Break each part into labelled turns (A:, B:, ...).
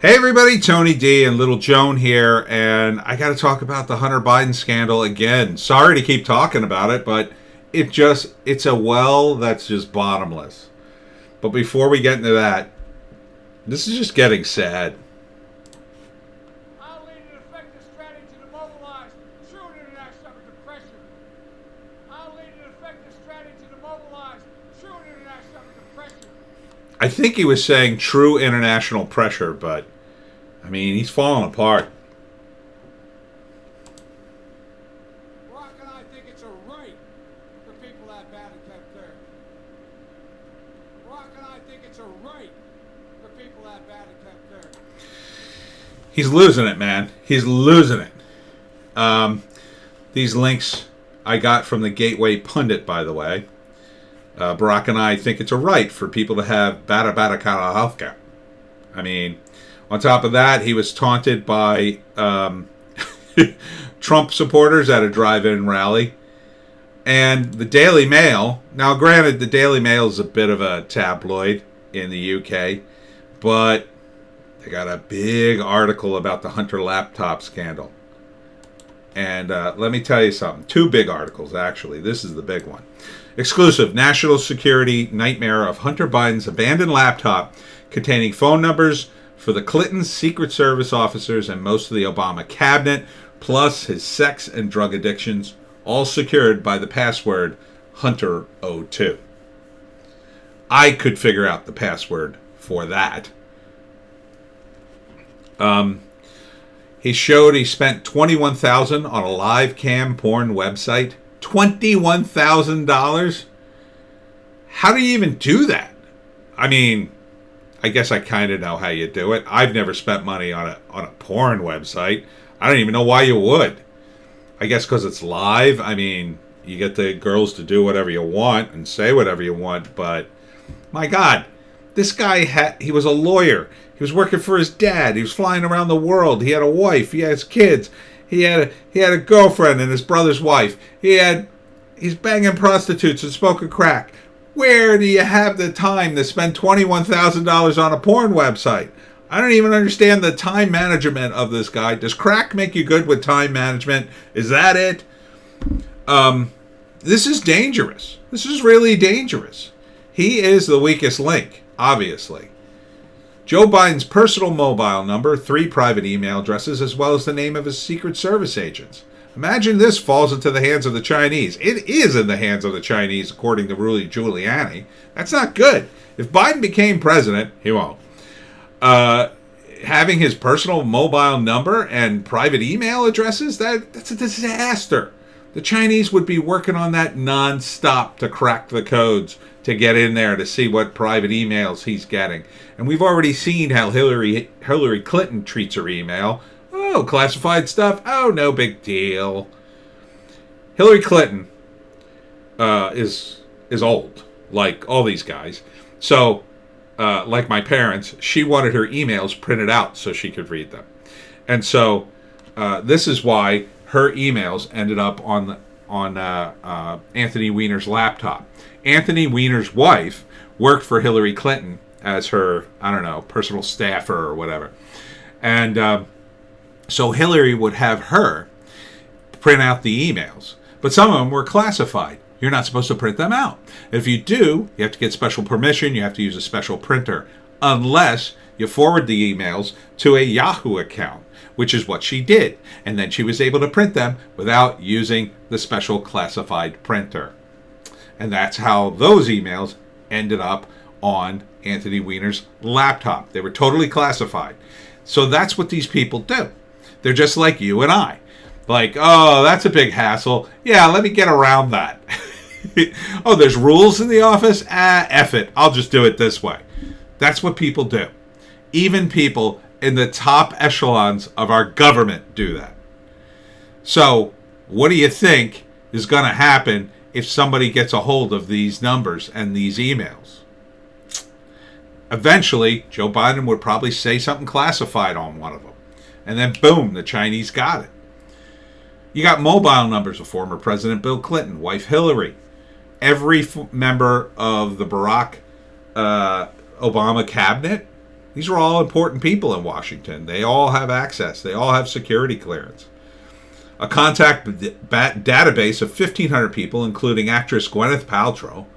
A: Hey everybody, Tony D and Little Joan here, and I got to talk about the Hunter Biden scandal again. Sorry to keep talking about it, but it's a well that's just bottomless. But before we get into that, this is just getting sad.
B: I'll lead an effective strategy to mobilize true international pressure. I'll lead an effective strategy to mobilize true international pressure.
A: I think he was saying true international pressure, but I mean, he's falling apart.
B: Rock and I think it's a right for people that bad and kept there. Rock and I think it's a right for people that bad and kept there.
A: He's losing it, man. He's losing it. These links I got from the Gateway Pundit, by the way. Barack and I think it's a right for people to have bada kind of healthcare. I mean, on top of that, he was taunted by Trump supporters at a drive-in rally. And the Daily Mail, now granted, the Daily Mail is a bit of a tabloid in the UK, but they got a big article about the Hunter laptop scandal. And let me tell you something. Two big articles, actually. This is the big one. Exclusive national security nightmare of Hunter Biden's abandoned laptop containing phone numbers for the Clinton Secret Service officers and most of the Obama cabinet, plus his sex and drug addictions, all secured by the password Hunter02. I could figure out the password for that. He showed he spent $21,000 on a live cam porn website. $21,000? How do you even do that? I mean, I guess I kind of know how you do it. I've never spent money on a porn website. I don't even know why you would. I guess because it's live. I mean, you get the girls to do whatever you want and say whatever you want, but my God, this guy he was a lawyer. He was working for his dad. He was flying around the world. He had a wife. He has kids. He had a girlfriend and his brother's wife. He's banging prostitutes and smoking crack. Where do you have the time to spend $21,000 on a porn website? I don't even understand the time management of this guy. Does crack make you good with time management? Is that it? This is dangerous. This is really dangerous. He is the weakest link, obviously. Joe Biden's personal mobile number, 3 private email addresses, as well as the name of his Secret Service agents. Imagine this falls into the hands of the Chinese. It is in the hands of the Chinese, according to Rudy Giuliani. That's not good. If Biden became president, he won't. Having his personal mobile number and private email addresses, that's a disaster. The Chinese would be working on that nonstop to crack the codes, to get in there to see what private emails he's getting. And we've already seen how Hillary Clinton treats her email. Oh, classified stuff? Oh, no big deal. Hillary Clinton is old, like all these guys. So, like my parents, she wanted her emails printed out so she could read them. And so, this is why her emails ended up on Anthony Weiner's laptop. Anthony Weiner's wife worked for Hillary Clinton as her, personal staffer or whatever. And so Hillary would have her print out the emails. But some of them were classified. You're not supposed to print them out. If you do, you have to get special permission. You have to use a special printer. Unless you forward the emails to a Yahoo account, which is what she did. And then she was able to print them without using the special classified printer. And that's how those emails ended up on Anthony Weiner's laptop. They were totally classified. So that's what these people do. They're just like you and I. Like, oh, that's a big hassle. Yeah, let me get around that. Oh, there's rules in the office? F it. I'll just do it this way. That's what people do. Even people in the top echelons of our government do that. So, what do you think is going to happen if somebody gets a hold of these numbers and these emails? Eventually, Joe Biden would probably say something classified on one of them. And then, boom, the Chinese got it. You got mobile numbers of former President Bill Clinton, wife Hillary. Every member of the Barack Obama cabinet These are all important people in Washington. They all have access. They all have security clearance. A contact database of 1,500 people, including actress Gwyneth Paltrow.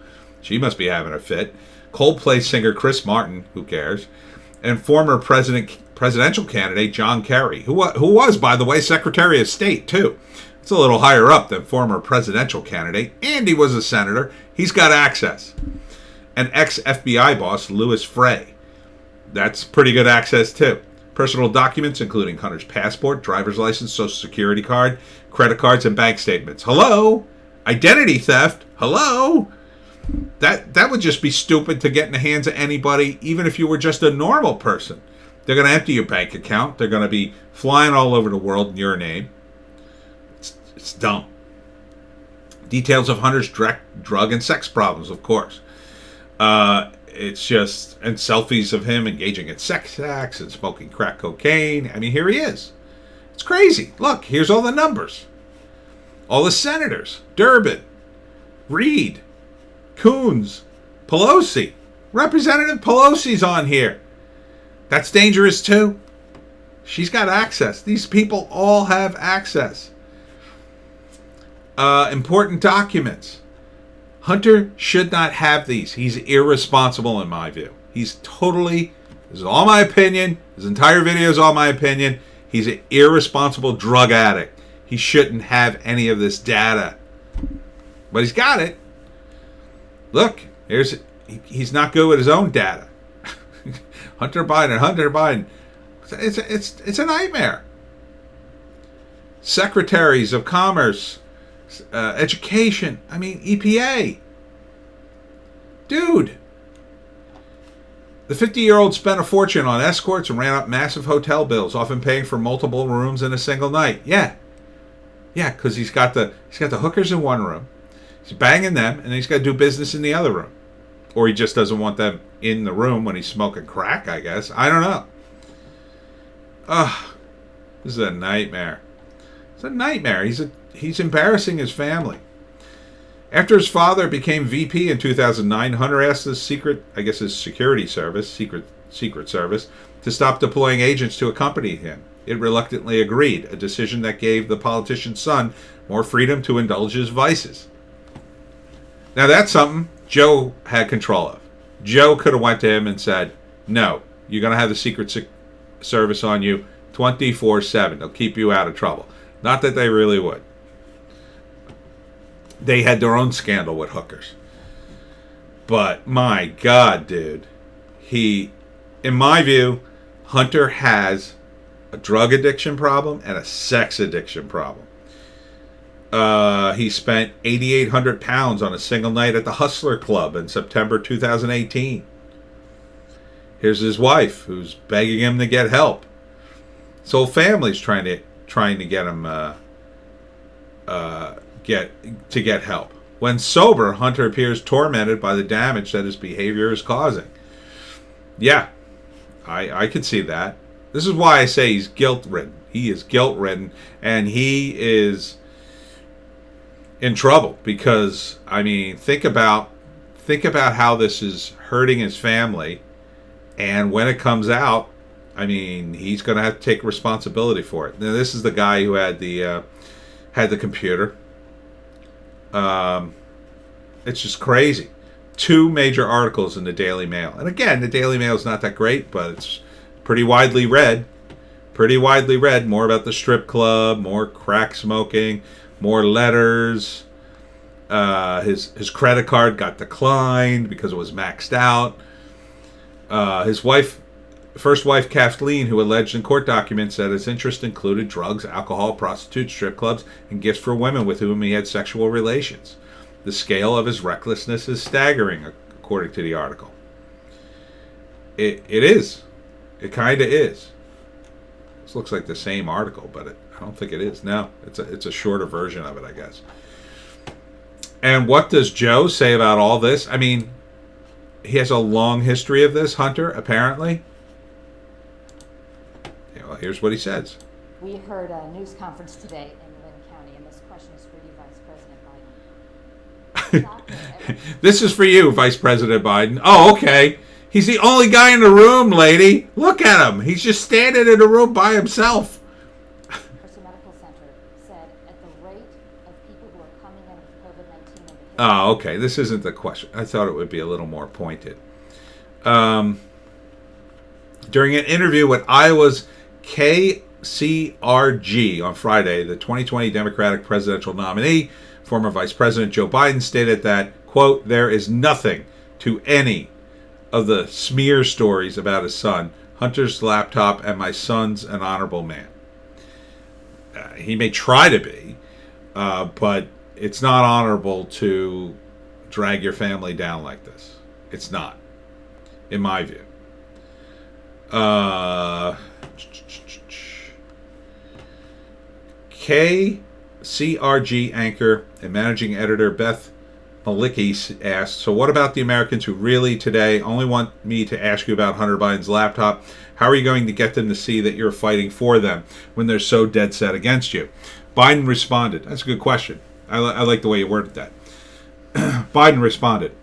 A: She must be having a fit. Coldplay singer Chris Martin, who cares? And former presidential candidate John Kerry, who was, by the way, Secretary of State, too. It's a little higher up than former presidential candidate. And he was a senator. He's got access. And ex-FBI boss Louis Frey. That's pretty good access, too. Personal documents, including Hunter's passport, driver's license, social security card, credit cards, and bank statements. Hello? Identity theft? Hello? That would just be stupid to get in the hands of anybody, even if you were just a normal person. They're going to empty your bank account. They're going to be flying all over the world in your name. It's dumb. Details of Hunter's drug and sex problems, of course. It's just, and selfies of him engaging in sex acts and smoking crack cocaine. I mean, here he is. It's crazy. Look, here's all the numbers. All the senators. Durbin, Reid, Coons, Pelosi. Representative Pelosi's on here. That's dangerous too. She's got access. These people all have access. Important documents. Hunter should not have these. He's irresponsible in my view. He's totally, this is all my opinion. His entire video is all my opinion. He's an irresponsible drug addict. He shouldn't have any of this data. But he's got it. Look, he's not good with his own data. Hunter Biden. It's a nightmare. Secretaries of Commerce, education, EPA. Dude. The 50-year-old spent a fortune on escorts and ran up massive hotel bills, often paying for multiple rooms in a single night. Yeah, because he's got the hookers in one room. He's banging them, and he's got to do business in the other room. Or he just doesn't want them in the room when he's smoking crack, I guess. I don't know. Ugh. This is a nightmare. It's a nightmare. He's embarrassing his family. After his father became VP in 2009, Hunter asked his security service, secret service, to stop deploying agents to accompany him. It reluctantly agreed, a decision that gave the politician's son more freedom to indulge his vices. Now that's something Joe had control of. Joe could have went to him and said, no, you're going to have the Secret Service on you 24/7. They'll keep you out of trouble. Not that they really would. They had their own scandal with hookers. But my God, dude. In my view, Hunter has a drug addiction problem and a sex addiction problem. He spent 8,800 pounds on a single night at the Hustler Club in September 2018. Here's his wife, who's begging him to get help. His whole family's trying to get him get help. When sober, Hunter appears tormented by the damage that his behavior is causing. Yeah, I could see that. This is why I say he's guilt-ridden. He is guilt-ridden, and he is in trouble because, think about how this is hurting his family, and when it comes out, he's going to have to take responsibility for it. Now, this is the guy who had the computer. It's just crazy. 2 major articles in the Daily Mail. And again, the Daily Mail is not that great, but it's pretty widely read. More about the strip club, more crack smoking, more letters. His credit card got declined because it was maxed out. His first wife, Kathleen, who alleged in court documents that his interest included drugs, alcohol, prostitutes, strip clubs, and gifts for women with whom he had sexual relations. The scale of his recklessness is staggering, according to the article. It is. It kind of is. This looks like the same article, but I don't think it is. No, it's a shorter version of it, I guess. And what does Joe say about all this? He has a long history of this, Hunter, apparently. Yeah, well, here's what he says.
C: We heard a news conference today in Lynn County, and this question is for you, Vice President Biden.
A: This is for you, Vice President Biden. Oh, okay. He's the only guy in the room, lady. Look at him. He's just standing in a room by himself.
C: Mercy Medical Center said at the rate of people who are coming in with COVID-19 and the
A: Oh, okay. This isn't the question. I thought it would be a little more pointed. During an interview with Iowa's KCRG on Friday, the 2020 Democratic presidential nominee, former Vice President Joe Biden, stated that, quote, there is nothing to any of the smear stories about his son, Hunter's laptop, and my son's an honorable man. He may try to be, but it's not honorable to drag your family down like this. It's not, in my view. KCRG anchor and managing editor Beth Malicki asked, so what about the Americans who really today only want me to ask you about Hunter Biden's laptop? How are you going to get them to see that you're fighting for them when they're so dead set against you? Biden responded. That's a good question. I like the way you worded that. Biden responded,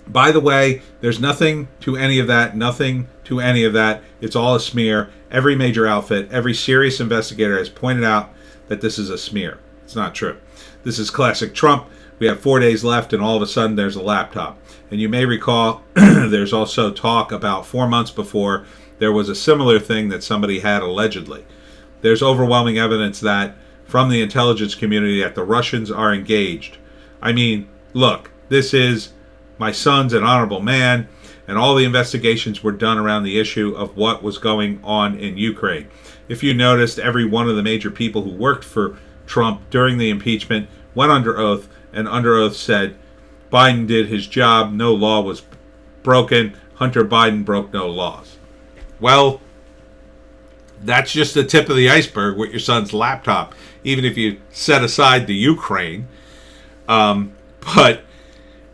A: by the way, there's nothing to any of that, nothing to any of that. It's all a smear. Every major outfit, every serious investigator has pointed out that this is a smear. It's not true. This is classic Trump. We have 4 days left, and all of a sudden there's a laptop. And you may recall there's also talk about 4 months before there was a similar thing that somebody had allegedly. There's overwhelming evidence that from the intelligence community that the Russians are engaged. I mean, look, this is my son's an honorable man, and all the investigations were done around the issue of what was going on in Ukraine. If you noticed, every one of the major people who worked for Trump during the impeachment went under oath, and under oath said, Biden did his job, no law was broken, Hunter Biden broke no laws. Well, that's just the tip of the iceberg with your son's laptop, even if you set aside the Ukraine. But,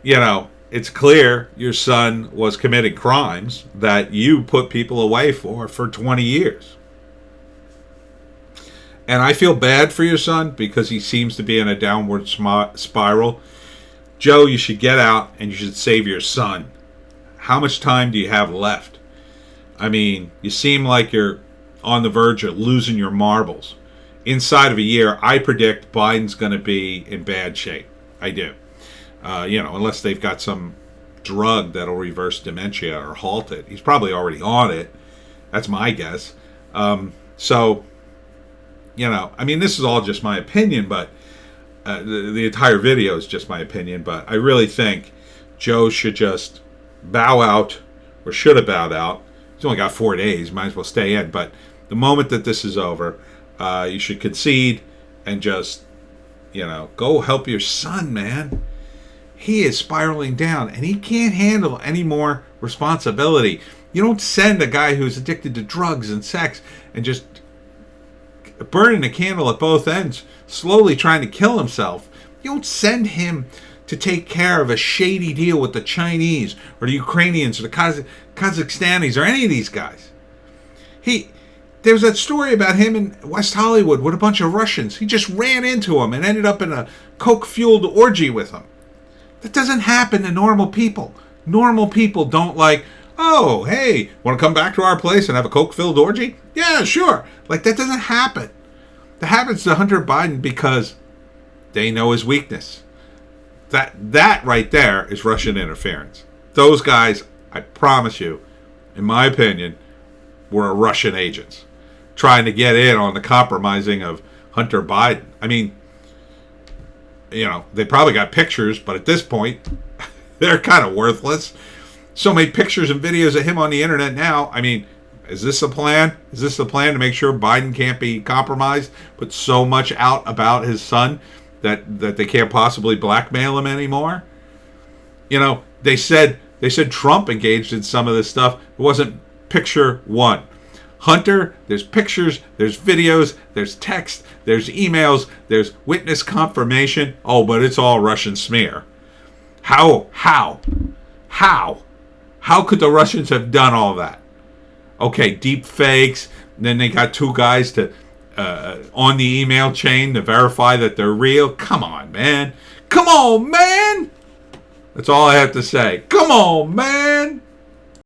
A: you know, it's clear your son was committing crimes that you put people away for 20 years. And I feel bad for your son because he seems to be in a downward spiral. Joe, you should get out and you should save your son. How much time do you have left? I mean, you seem like you're on the verge of losing your marbles. Inside of a year, I predict Biden's going to be in bad shape. I do. Unless they've got some drug that'll reverse dementia or halt it. He's probably already on it. That's my guess. This is all just my opinion, but the entire video is just my opinion. But I really think Joe should just bow out, or should have bowed out. He's only got 4 days. Might as well stay in. But the moment that this is over, you should concede and just, go help your son, man. He is spiraling down, and he can't handle any more responsibility. You don't send a guy who's addicted to drugs and sex and just burning a candle at both ends, slowly trying to kill himself. You don't send him to take care of a shady deal with the Chinese or the Ukrainians or the Kazakhstanis or any of these guys. There was that story about him in West Hollywood with a bunch of Russians. He just ran into them and ended up in a coke-fueled orgy with them. That doesn't happen to normal people. Normal people don't oh, hey, want to come back to our place and have a coke-filled orgy? Yeah, sure. That doesn't happen. That happens to Hunter Biden because they know his weakness. That right there is Russian interference. Those guys, I promise you, in my opinion, were Russian agents trying to get in on the compromising of Hunter Biden. I mean, they probably got pictures, but at this point, they're kind of worthless. So many pictures and videos of him on the internet now. I mean, is this a plan? Is this the plan to make sure Biden can't be compromised? Put so much out about his son that they can't possibly blackmail him anymore? They said Trump engaged in some of this stuff. It wasn't picture one. Hunter, there's pictures, there's videos, there's text, there's emails, there's witness confirmation. Oh, but it's all Russian smear. How could the Russians have done all that? Okay, deep fakes. Then they got two guys to on the email chain to verify that they're real. Come on, man. Come on, man. That's all I have to say. Come on, man.